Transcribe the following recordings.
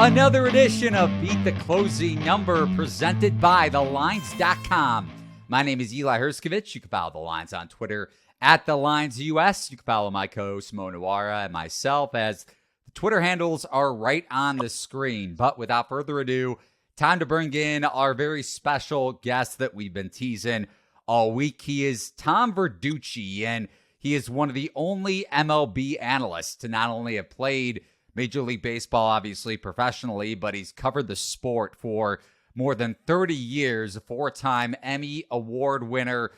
another edition of Beat the Closing Number presented by thelines.com. My name is Eli Hershkovich. You can follow The Lines on Twitter at TheLinesUS. You can follow my co-host Nuwwarah and myself as the Twitter handles are right on the screen. But without further ado, time to bring in our very special guest that we've been teasing all week. He is Tom Verducci, and he is one of the only MLB analysts to not only have played Major League Baseball, obviously professionally, but he's covered the sport for more than 30 years, a four-time Emmy Award winner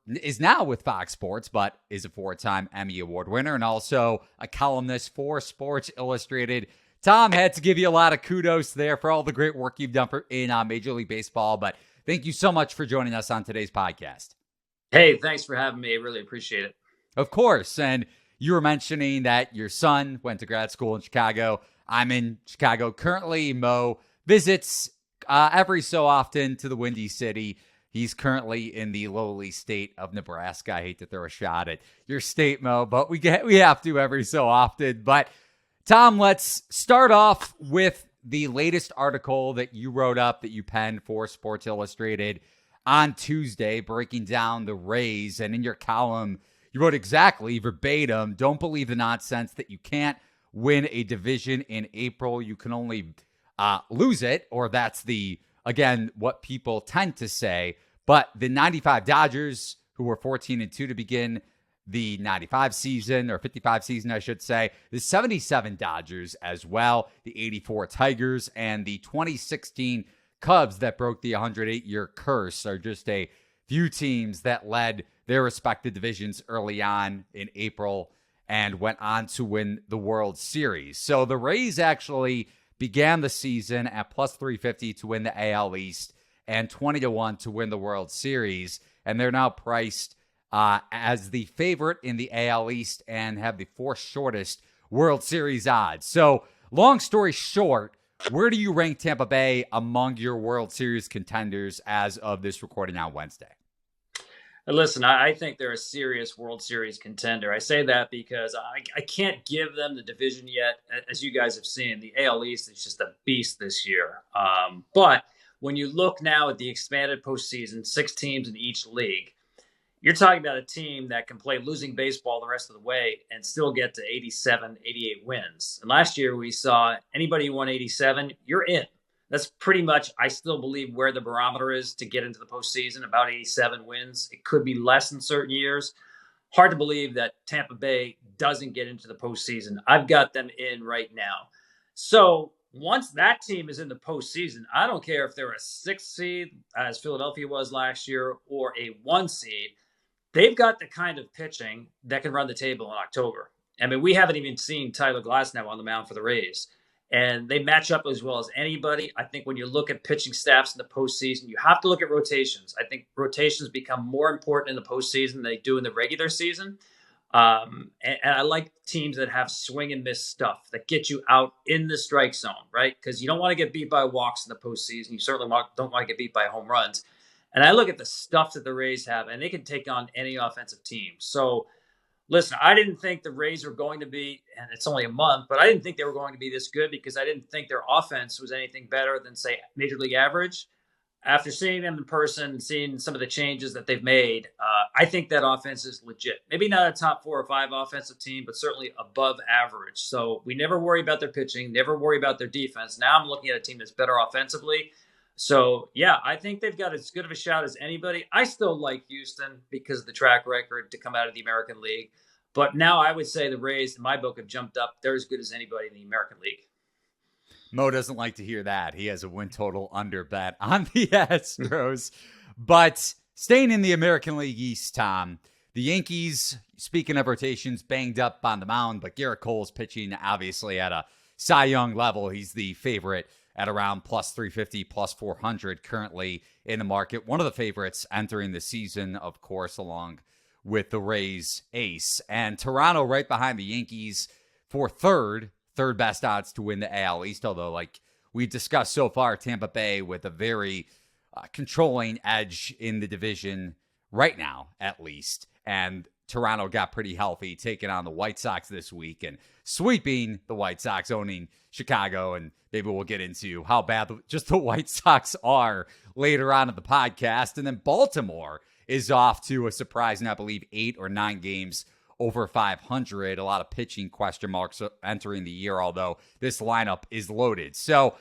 is now with Fox Sports, but is a four-time Emmy Award winner, and also a columnist for Sports Illustrated. Tom, had to give you a lot of kudos there for all the great work you've done in Major League Baseball, but thank you so much for joining us on today's podcast. Hey, thanks for having me. I really appreciate it. Of course, and you were mentioning that your son went to grad school in Chicago. I'm in Chicago currently. Mo visits every so often to the Windy City. He's currently in the lowly state of Nebraska. I hate to throw a shot at your state, Mo, but we have to every so often. But Tom, let's start off with the latest article that you wrote up, that you penned for Sports Illustrated on Tuesday, breaking down the Rays. And in your column, you wrote exactly verbatim, don't believe the nonsense that you can't win a division in April. You can only lose it, or that's again, what people tend to say. But the 95 Dodgers, who were 14-2 to begin the 95 season, or 55 season, I should say, the 77 Dodgers as well, the 84 Tigers, and the 2016 Cubs that broke the 108-year curse are just a few teams that led their respective divisions early on in April and went on to win the World Series. So the Rays actually began the season at plus 350 to win the AL East and 20-1 to win the World Series. And they're now priced as the favorite in the AL East and have the fourth shortest World Series odds. So long story short, where do you rank Tampa Bay among your World Series contenders as of this recording on Wednesday? Listen, I think they're a serious World Series contender. I say that because I can't give them the division yet. As you guys have seen, the AL East is just a beast this year. But when you look now at the expanded postseason, 6 teams in each league, you're talking about a team that can play losing baseball the rest of the way and still get to 87, 88 wins. And last year we saw anybody who won 87, you're in. That's pretty much, I still believe, where the barometer is to get into the postseason, about 87 wins. It could be less in certain years. Hard to believe that Tampa Bay doesn't get into the postseason. I've got them in right now. So once that team is in the postseason, I don't care if they're a 6 seed, as Philadelphia was last year, or a 1 seed. They've got the kind of pitching that can run the table in October. I mean, we haven't even seen Tyler Glasnow on the mound for the Rays. And they match up as well as anybody. I think when you look at pitching staffs in the postseason, you have to look at rotations. I think rotations become more important in the postseason than they do in the regular season. And I like teams that have swing and miss stuff that get you out in the strike zone, right? Because you don't want to get beat by walks in the postseason. You certainly don't want to get beat by home runs. And I look at the stuff that the Rays have, and they can take on any offensive team. So, listen, I didn't think the Rays were going to be, and it's only a month, but I didn't think they were going to be this good because I didn't think their offense was anything better than, say, Major League average. After seeing them in person, seeing some of the changes that they've made, I think that offense is legit. Maybe not a top 4 or 5 offensive team, but certainly above average. So we never worry about their pitching, never worry about their defense. Now I'm looking at a team that's better offensively. So, yeah, I think they've got as good of a shot as anybody. I still like Houston because of the track record to come out of the American League. But now I would say the Rays, in my book, have jumped up. They're as good as anybody in the American League. Mo doesn't like to hear that. He has a win total under bet on the Astros. But staying in the American League East, Tom, the Yankees, speaking of rotations, banged up on the mound, but Garrett Cole's pitching obviously at a Cy Young level. He's the favorite at around plus 350, plus 400 currently in the market. One of the favorites entering the season, of course, along with the Rays ace. And Toronto right behind the Yankees for third best odds to win the AL East. Although, like we discussed so far, Tampa Bay with a very controlling edge in the division right now, at least. And Toronto got pretty healthy, taking on the White Sox this week and sweeping the White Sox, owning Chicago. And maybe we'll get into how bad just the White Sox are later on in the podcast. And then Baltimore is off to a surprising, I believe, 8 or 9 games over 500. A lot of pitching question marks entering the year, although this lineup is loaded. So,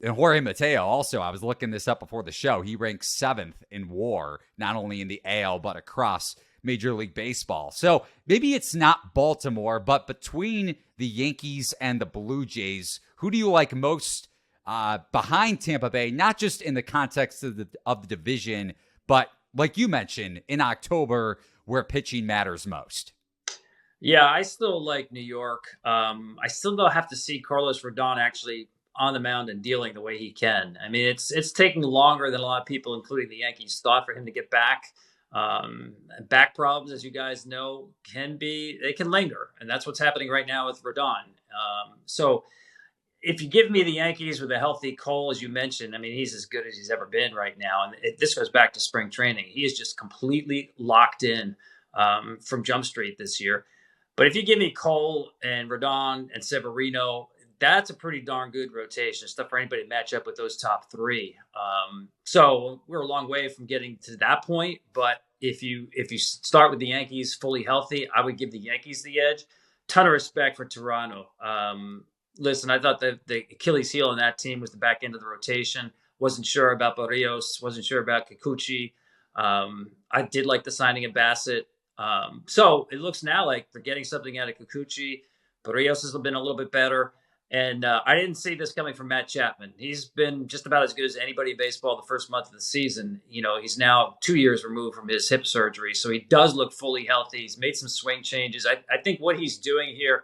and Jorge Mateo also, I was looking this up before the show, he ranks 7th in WAR, not only in the AL, but across Major League Baseball. So maybe it's not Baltimore, but between the Yankees and the Blue Jays, who do you like most behind Tampa Bay, not just in the context of the division, but like you mentioned, in October, where pitching matters most? Yeah, I still like New York. I still don't have to see Carlos Rodon actually on the mound and dealing the way he can. I mean, it's taking longer than a lot of people, including the Yankees, thought for him to get back. Back problems, as you guys know, they can linger, and that's what's happening right now with Rodon. So if you give me the Yankees with a healthy Cole, as you mentioned, I mean, he's as good as he's ever been right now. And this goes back to spring training. He is just completely locked in from Jump Street this year. But if you give me Cole and Rodon and Severino, that's a pretty darn good rotation. It's tough for anybody to match up with those top 3. So we're a long way from getting to that point. But if you start with the Yankees fully healthy, I would give the Yankees the edge. Ton of respect for Toronto. Listen, I thought that the Achilles heel in that team was the back end of the rotation. Wasn't sure about Barrios. Wasn't sure about Kikuchi. I did like the signing of Bassett. So it looks now like they're getting something out of Kikuchi. Barrios has been a little bit better. And I didn't see this coming from Matt Chapman. He's been just about as good as anybody in baseball the first month of the season. You know, he's now 2 years removed from his hip surgery, so he does look fully healthy. He's made some swing changes. I think what he's doing here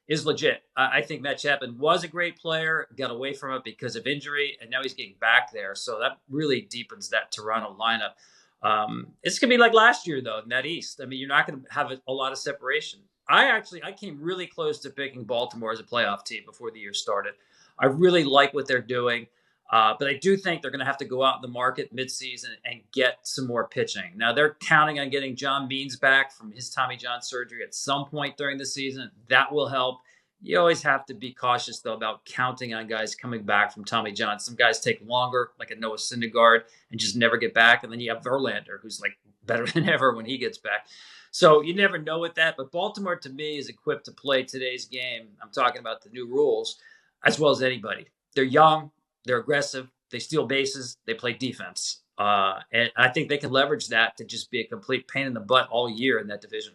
is legit. I think Matt Chapman was a great player, got away from it because of injury, and now he's getting back there. So that really deepens that Toronto lineup. It's going to be like last year, though, in that East. I mean, you're not going to have a lot of separation. I came really close to picking Baltimore as a playoff team before the year started. I really like what they're doing, but I do think they're going to have to go out in the market midseason and get some more pitching. Now, they're counting on getting John Means back from his Tommy John surgery at some point during the season. That will help. You always have to be cautious, though, about counting on guys coming back from Tommy John. Some guys take longer, like a Noah Syndergaard, and just never get back. And then you have Verlander, who's like better than ever when he gets back. So you never know with that. But Baltimore, to me, is equipped to play today's game. I'm talking about the new rules as well as anybody. They're young. They're aggressive. They steal bases. They play defense. And I think they can leverage that to just be a complete pain in the butt all year in that division.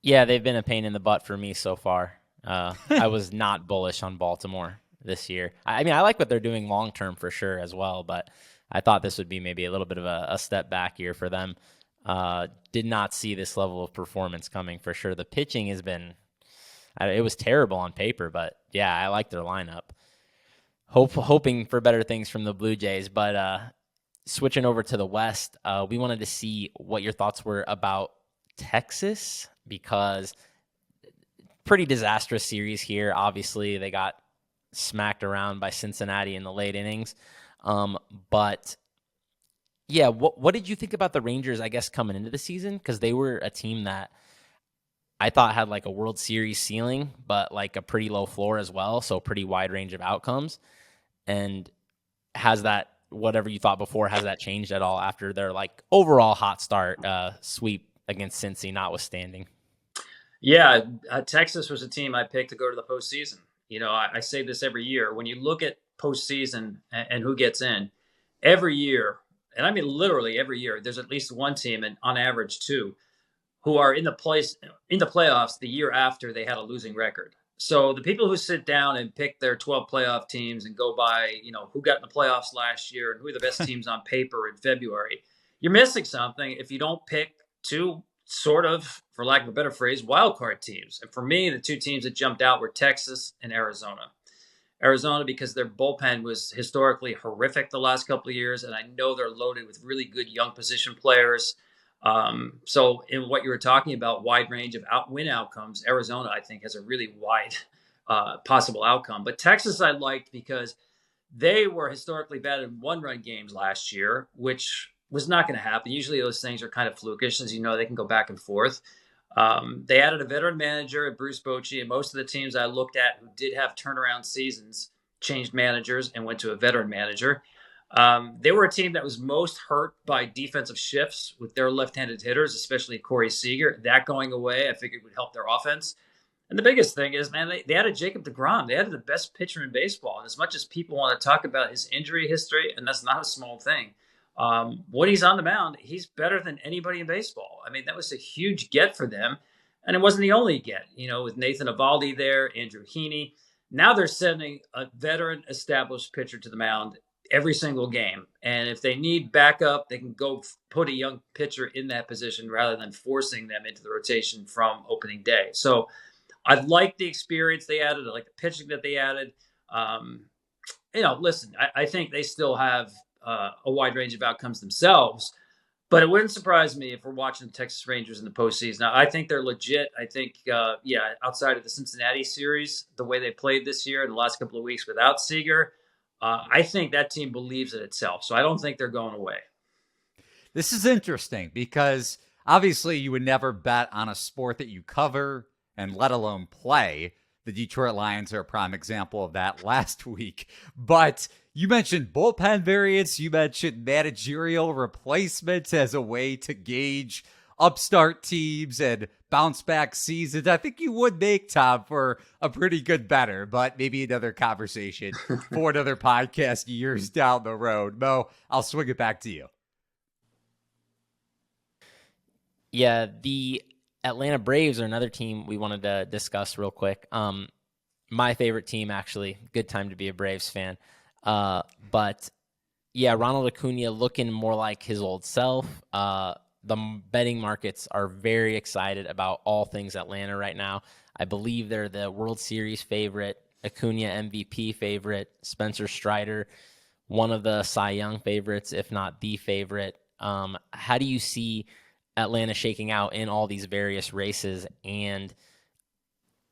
Yeah, they've been a pain in the butt for me so far. I was not bullish on Baltimore this year. I mean, I like what they're doing long-term for sure as well, but I thought this would be maybe a little bit of a step back year for them. Did not see this level of performance coming for sure. The pitching has been, it was terrible on paper, but yeah, I like their lineup. Hoping for better things from the Blue Jays, but switching over to the West, we wanted to see what your thoughts were about Texas, because pretty disastrous series here. Obviously, they got smacked around by Cincinnati in the late innings. But yeah, what did you think about the Rangers, I guess, coming into the season? Because they were a team that I thought had like a World Series ceiling, but like a pretty low floor as well. So pretty wide range of outcomes. And has that, whatever you thought before, has that changed at all after their like overall hot start, sweep against Cincy notwithstanding? Yeah, Texas was a team I picked to go to the postseason. You know, I say this every year. When you look at postseason and who gets in, every year, and I mean literally every year, there's at least one team, and on average two, who are in the playoffs the year after they had a losing record. So the people who sit down and pick their 12 playoff teams and go by, you know, who got in the playoffs last year and who are the best teams on paper in February, you're missing something if you don't pick two sort of, for lack of a better phrase, wild card teams. And for me, the two teams that jumped out were Texas and Arizona. Arizona, because their bullpen was historically horrific the last couple of years, and I know they're loaded with really good young position players. So in what you were talking about, wide range of win outcomes, Arizona, I think, has a really wide possible outcome. But Texas I liked because they were historically bad in one-run games last year, which was not going to happen. Usually those things are kind of flukish, as you know, they can go back and forth. They added a veteran manager, Bruce Bochy, and most of the teams I looked at who did have turnaround seasons changed managers and went to a veteran manager. They were a team that was most hurt by defensive shifts with their left-handed hitters, especially Corey Seager. That going away, I figured would help their offense. And the biggest thing is, man, they added Jacob deGrom. They added the best pitcher in baseball. And as much as people want to talk about his injury history, and that's not a small thing, when he's on the mound, he's better than anybody in baseball. I mean, that was a huge get for them. And it wasn't the only get, with Nathan Eovaldi there, Andrew Heaney. Now they're sending a veteran established pitcher to the mound every single game. And if they need backup, they can go put a young pitcher in that position rather than forcing them into the rotation from opening day. So I like the experience they added. I like the pitching that they added. Listen, I think they still have a wide range of outcomes themselves, but it wouldn't surprise me if we're watching the Texas Rangers in the postseason. Now, I think they're legit. I think, outside of the Cincinnati series, the way they played this year in the last couple of weeks without Seager, I think that team believes in itself. So I don't think they're going away. This is interesting because obviously you would never bet on a sport that you cover and let alone play. The Detroit Lions are a prime example of that last week. But you mentioned bullpen variants. You mentioned managerial replacements as a way to gauge upstart teams and bounce back seasons. I think you would make, Tom, for a pretty good bettor, but maybe another conversation for another podcast years down the road. Mo, I'll swing it back to you. Yeah, the Atlanta Braves are another team we wanted to discuss real quick. My favorite team, actually. Good time to be a Braves fan. But yeah, Ronald Acuna looking more like his old self. The betting markets are very excited about all things Atlanta right now. I believe they're the World Series favorite, Acuna MVP favorite, Spencer Strider, one of the Cy Young favorites, if not the favorite. How do you see Atlanta shaking out in all these various races and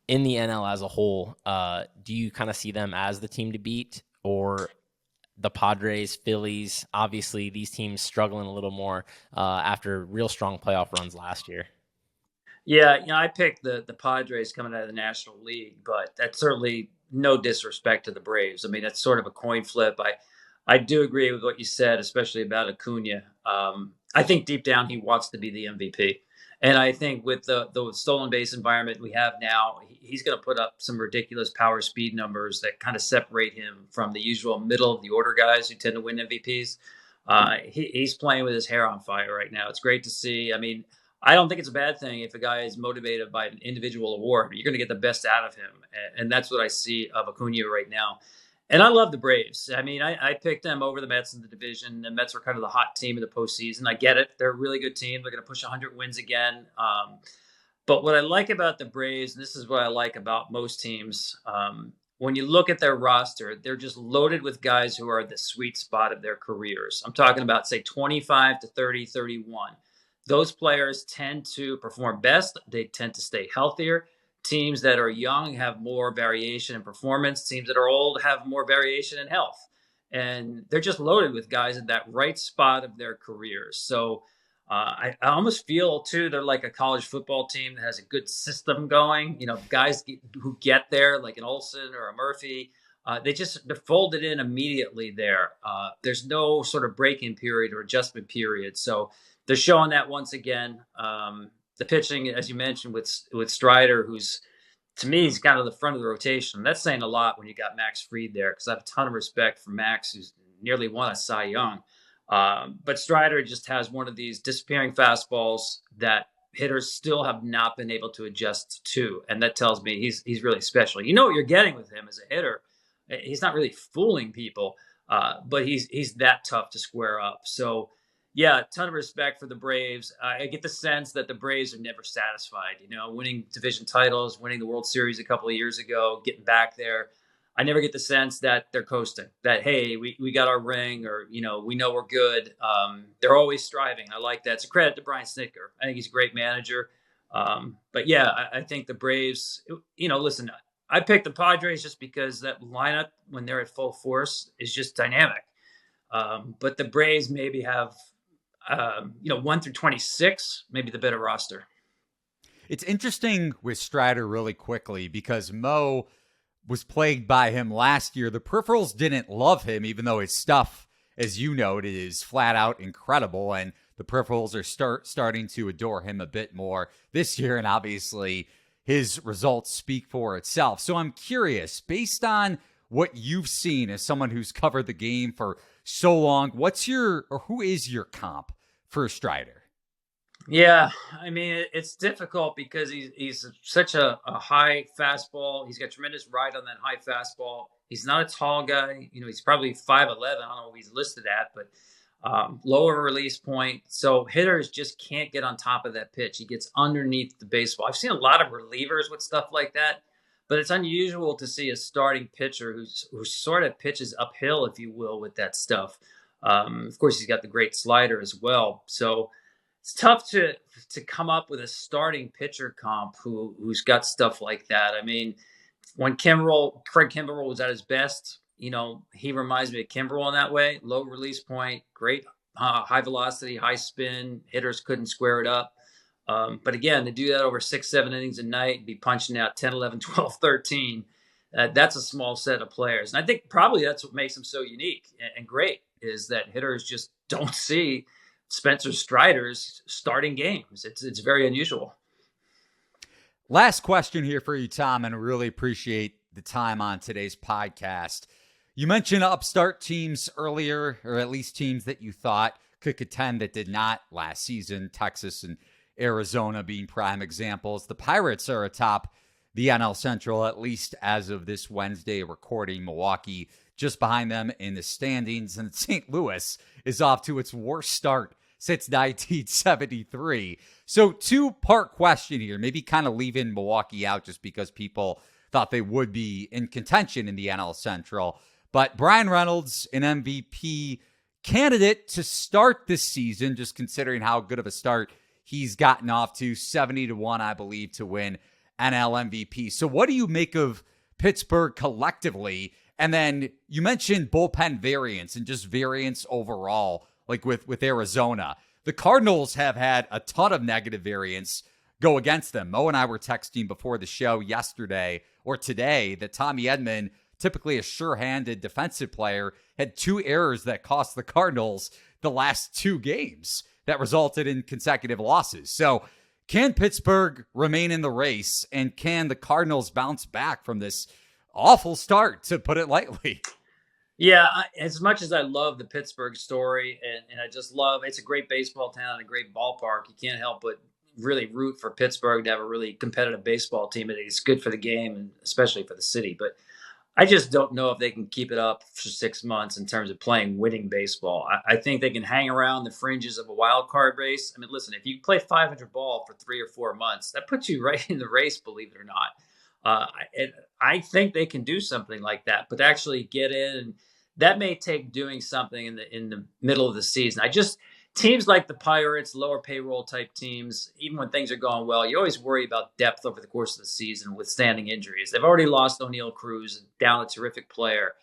in the NL as a whole? Do you kind of see them as the team to beat, or the Padres, Phillies? Obviously, these teams struggling a little more after real strong playoff runs last year. Yeah, I picked the Padres coming out of the National League, but that's certainly no disrespect to the Braves. I mean, it's sort of a coin flip. I do agree with what you said, especially about Acuna. I think deep down he wants to be the MVP. And I think with the stolen base environment we have now, he's going to put up some ridiculous power speed numbers that kind of separate him from the usual middle of the order guys who tend to win MVPs. He's playing with his hair on fire right now. It's great to see. I mean, I don't think it's a bad thing if a guy is motivated by an individual award. You're going to get the best out of him. And that's what I see of Acuna right now. And I love the Braves. I mean, I picked them over the Mets in the division. The Mets were kind of the hot team in the postseason. I get it. They're a really good team. They're going to push 100 wins again. But what I like about the Braves, and this is what I like about most teams, when you look at their roster, they're just loaded with guys who are the sweet spot of their careers. I'm talking about, say, 25 to 30, 31. Those players tend to perform best. They tend to stay healthier. Teams that are young have more variation in performance. Teams that are old have more variation in health. And they're just loaded with guys at that right spot of their careers. So I almost feel, too, they're like a college football team that has a good system going. Guys who get there, like an Olsen or a Murphy, they're folded in immediately there. There's no sort of break-in period or adjustment period. So they're showing that once again. The pitching, as you mentioned, with Strider, who's, to me, he's kind of the front of the rotation. That's saying a lot when you got Max Fried there, because I have a ton of respect for Max, who's nearly won a Cy Young. But Strider just has one of these disappearing fastballs that hitters still have not been able to adjust to. And that tells me he's really special. You know what you're getting with him as a hitter. He's not really fooling people, but he's that tough to square up. So, yeah, a ton of respect for the Braves. I get the sense that the Braves are never satisfied, winning division titles, winning the World Series a couple of years ago, getting back there. I never get the sense that they're coasting, that, hey, we got our ring, or, we know we're good. They're always striving. I like that. It's a credit to Brian Snitker. I think he's a great manager. But, yeah, I think the Braves, listen, I picked the Padres just because that lineup, when they're at full force, is just dynamic. But the Braves maybe have 1 through 26, maybe the better roster. It's interesting with Strider really quickly because Mo was plagued by him last year. The peripherals didn't love him, even though his stuff, as you noted, is flat out incredible. And the peripherals are starting to adore him a bit more this year. And obviously, his results speak for itself. So I'm curious, based on what you've seen as someone who's covered the game for so long, who is your comp for Strider? Yeah, I mean, it's difficult because he's such a high fastball. He's got tremendous ride on that high fastball. He's not a tall guy. He's probably 5'11". I don't know what he's listed at, but lower release point. So hitters just can't get on top of that pitch. He gets underneath the baseball. I've seen a lot of relievers with stuff like that, but it's unusual to see a starting pitcher who sort of pitches uphill, if you will, with that stuff. Of course, he's got the great slider as well. So it's tough to come up with a starting pitcher comp who's got stuff like that. I mean, when Craig Kimbrel was at his best, he reminds me of Kimbrel in that way. Low release point, great high velocity, high spin. Hitters couldn't square it up. But again, to do that over 6-7 innings a night, be punching out 10, 11, 12, 13, that's a small set of players. And I think probably that's what makes him so unique and great, is that hitters just don't see Spencer Strider's starting games. It's very unusual. Last question here for you, Tom, and I really appreciate the time on today's podcast. You mentioned upstart teams earlier, or at least teams that you thought could contend that did not last season, Texas and Arizona being prime examples. The Pirates are atop the NL Central, at least as of this Wednesday recording. Milwaukee just behind them in the standings, and St. Louis is off to its worst start since 1973. So two-part question here, maybe kind of leaving Milwaukee out just because people thought they would be in contention in the NL Central. But Brian Reynolds, an MVP candidate to start this season, just considering how good of a start he's gotten off to, 70-1, I believe, to win NL MVP. So what do you make of Pittsburgh collectively? And then you mentioned bullpen variance and just variance overall, like with Arizona. The Cardinals have had a ton of negative variance go against them. Mo and I were texting before the show yesterday or today that Tommy Edman, typically a sure-handed defensive player, had 2 errors that cost the Cardinals the last 2 games that resulted in consecutive losses. So can Pittsburgh remain in the race, and can the Cardinals bounce back from this awful start, to put it lightly? Yeah, as much as I love the Pittsburgh story, and I just love, it's a great baseball town and a great ballpark, you can't help but really root for Pittsburgh to have a really competitive baseball team. It's good for the game and especially for the city. But I just don't know if they can keep it up for 6 months in terms of playing winning baseball. I think they can hang around the fringes of a wild card race. I mean, listen, if you play 500 ball for 3 or 4 months, that puts you right in the race, believe it or not. I think they can do something like that, but actually get in, that may take doing something in the middle of the season. Teams like the Pirates, lower payroll type teams, even when things are going well, you always worry about depth over the course of the season with standing injuries. They've already lost O'Neill Cruz, down a terrific player.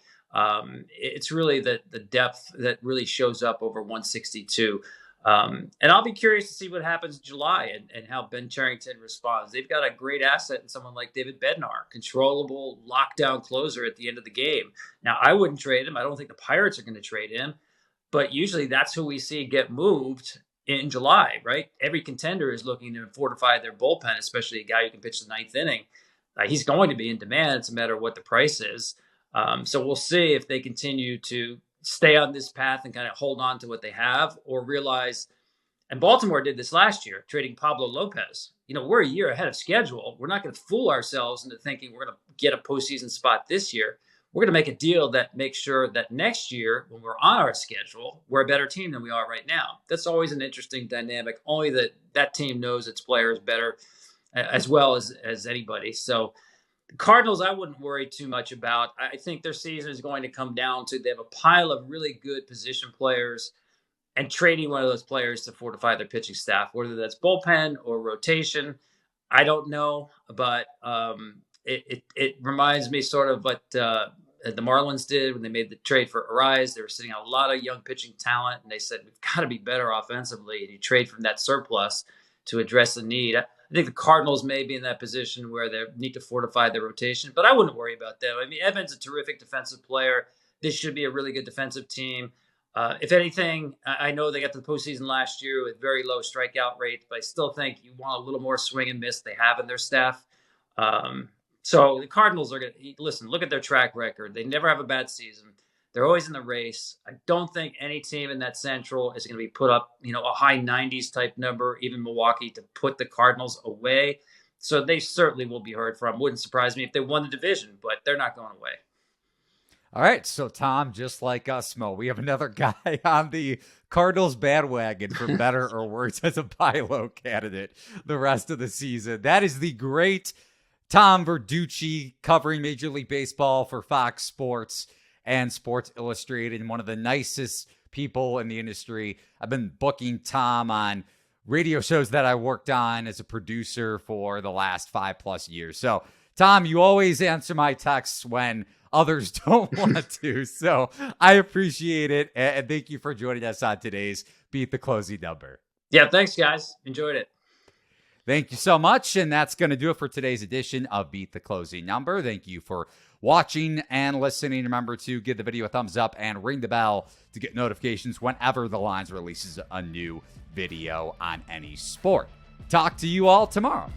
It's really the depth that really shows up over 162. And I'll be curious to see what happens in July and how Ben Cherington responds. They've got a great asset in someone like David Bednar, controllable lockdown closer at the end of the game. Now, I wouldn't trade him. I don't think the Pirates are going to trade him. But usually that's who we see get moved in July, right? Every contender is looking to fortify their bullpen, especially a guy who can pitch the 9th inning. He's going to be in demand. It's a matter of what the price is. So we'll see if they continue to stay on this path and kind of hold on to what they have, or realize, and Baltimore did this last year, trading Pablo Lopez. We're a year ahead of schedule. We're not going to fool ourselves into thinking we're going to get a postseason spot this year. We're going to make a deal that makes sure that next year, when we're on our schedule, we're a better team than we are right now. That's always an interesting dynamic. Only that team knows its players better as well as anybody. So the Cardinals, I wouldn't worry too much about. I think their season is going to come down to, they have a pile of really good position players, and trading one of those players to fortify their pitching staff, whether that's bullpen or rotation, I don't know. But it reminds me sort of what the Marlins did when they made the trade for Arise. They were sitting on a lot of young pitching talent, and they said, we've got to be better offensively. And you trade from that surplus to address the need. I think the Cardinals may be in that position where they need to fortify their rotation, but I wouldn't worry about them. I mean, Evan's a terrific defensive player. This should be a really good defensive team. If anything, I know they got to the postseason last year with very low strikeout rates, but I still think you want a little more swing and miss they have in their staff. So the Cardinals are going to listen, look at their track record. They never have a bad season. They're always in the race. I don't think any team in that Central is going to be put up, a high 90s type number, even Milwaukee, to put the Cardinals away. So they certainly will be heard from. Wouldn't surprise me if they won the division, but they're not going away. All right, so Tom, just like us, Mo, we have another guy on the Cardinals bandwagon for better or worse as a buy low candidate the rest of the season. That is the great Tom Verducci, covering Major League Baseball for Fox Sports and Sports Illustrated, and one of the nicest people in the industry. I've been booking Tom on radio shows that I worked on as a producer for the last 5+ years. So, Tom, you always answer my texts when others don't want to. So I appreciate it. And thank you for joining us on today's Beat the Closing Number. Yeah, thanks, guys. Enjoyed it. Thank you so much. And that's going to do it for today's edition of Beat the Closing Number. Thank you for watching and listening. Remember to give the video a thumbs up and ring the bell to get notifications whenever the Lines releases a new video on any sport. Talk to you all tomorrow.